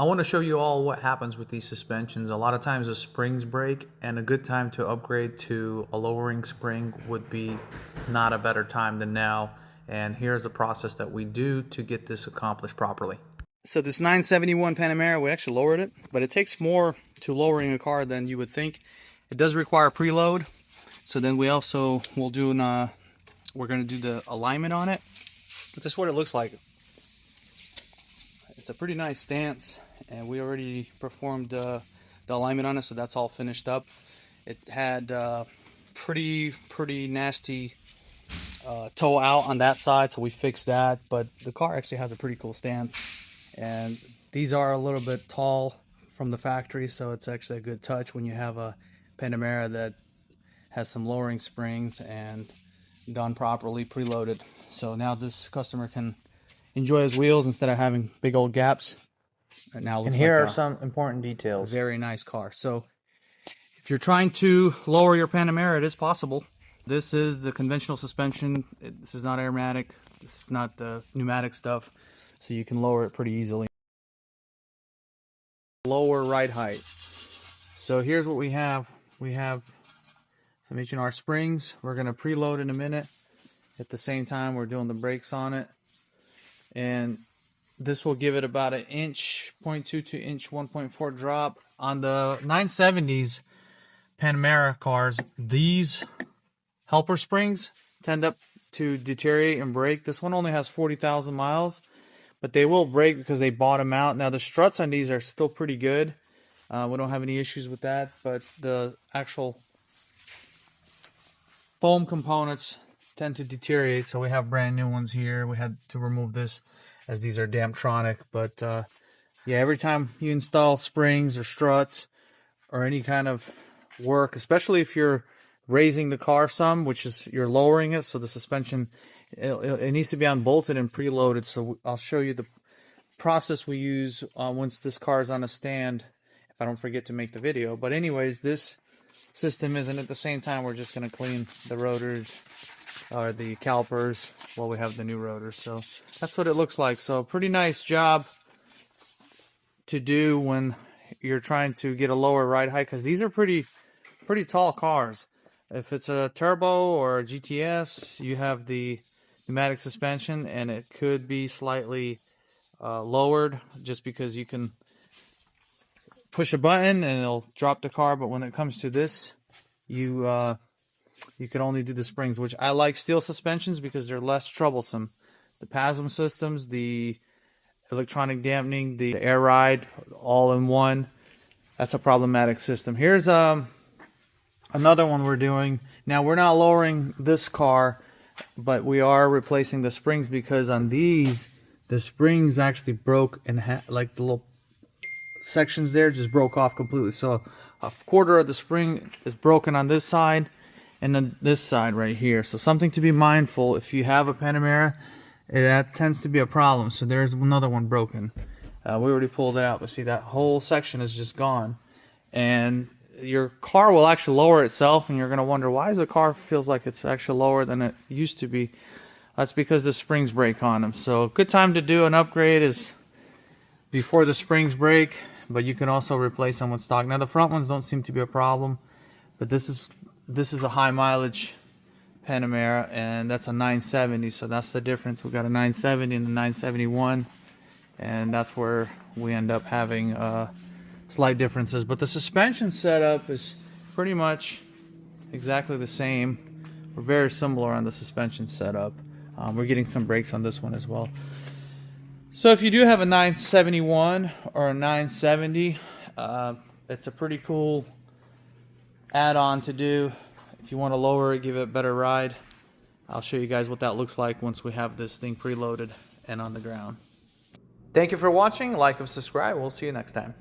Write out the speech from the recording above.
I want to show you all what happens with these suspensions. A lot of times the springs break, and a good time to upgrade to a lowering spring would be not a better time than now. And here's the process that we do to get this accomplished properly. So this 971 Panamera, we actually lowered it, but it takes more to lowering a car than you would think. It does require preload. So then we also will do we're going to do the alignment on it. But this is what it looks like. It's a pretty nice stance, and we already performed the alignment on it, so that's all finished up. It had pretty nasty toe out on that side, so we fixed that, but the car actually has a pretty cool stance. And these are a little bit tall from the factory, so it's actually a good touch when you have a Panamera that has some lowering springs and done properly, preloaded. So now this customer can enjoy his wheels instead of having big old gaps. And here are some important details. Very nice car. So if you're trying to lower your Panamera, it is possible. This is the conventional suspension. This is not aromatic. This is not the pneumatic stuff. So you can lower it pretty easily. Lower ride height. So here's what we have. We have some H&R springs. We're going to preload in a minute. At the same time, we're doing the brakes on it. And this will give it about an inch, 0.2 to inch 1.4 drop. On the 970s Panamera cars, these helper springs tend up to deteriorate and break. This one only has 40,000 miles, but they will break because they bottom out. Now the struts on these are still pretty good. We don't have any issues with that, but the actual foam components tend to deteriorate, so we have brand new ones here. We had to remove this as these are Damptronic, but yeah, every time you install springs or struts or any kind of work, especially if you're raising the car some, which is you're lowering it, so the suspension it needs to be unbolted and preloaded. So I'll show you the process we use once this car is on a stand, if I don't forget to make the video. But anyways, this system is, and at the same time we're just going to clean the rotors or the calipers while we have the new rotors. So that's what it looks like. So pretty nice job to do when you're trying to get a lower ride height, because these are pretty tall cars. If it's a turbo or a GTS, you have the pneumatic suspension, and it could be slightly lowered just because you can push a button and it'll drop the car. But when it comes to this, you can only do the springs, which I like steel suspensions because they're less troublesome. The PASM systems, the electronic dampening, the air ride, all in one, that's a problematic system. Here's another one we're doing. Now we're not lowering this car, but we are replacing the springs because on these, the springs actually broke and like the little sections there just broke off completely. So a quarter of the spring is broken on this side and then this side right here. So something to be mindful if you have a Panamera, that tends to be a problem. So there's another one broken. We already pulled it out, but see that whole section is just gone. And your car will actually lower itself, and you're going to wonder why the car feels like it's actually lower than it used to be. That's because the springs break on them. So a good time to do an upgrade is before the springs break, but you can also replace them with stock. Now the front ones don't seem to be a problem, but this is a high mileage Panamera, and that's a 970, so that's the difference. We got a 970 and a 971, and that's where we end up having slight differences. But the suspension setup is pretty much exactly the same. We're very similar on the suspension setup. We're getting some brakes on this one as well. So if you do have a 971 or a 970, it's a pretty cool add-on to do. If you want to lower it, give it a better ride, I'll show you guys what that looks like once we have this thing preloaded and on the ground. Thank you for watching. Like and subscribe. We'll see you next time.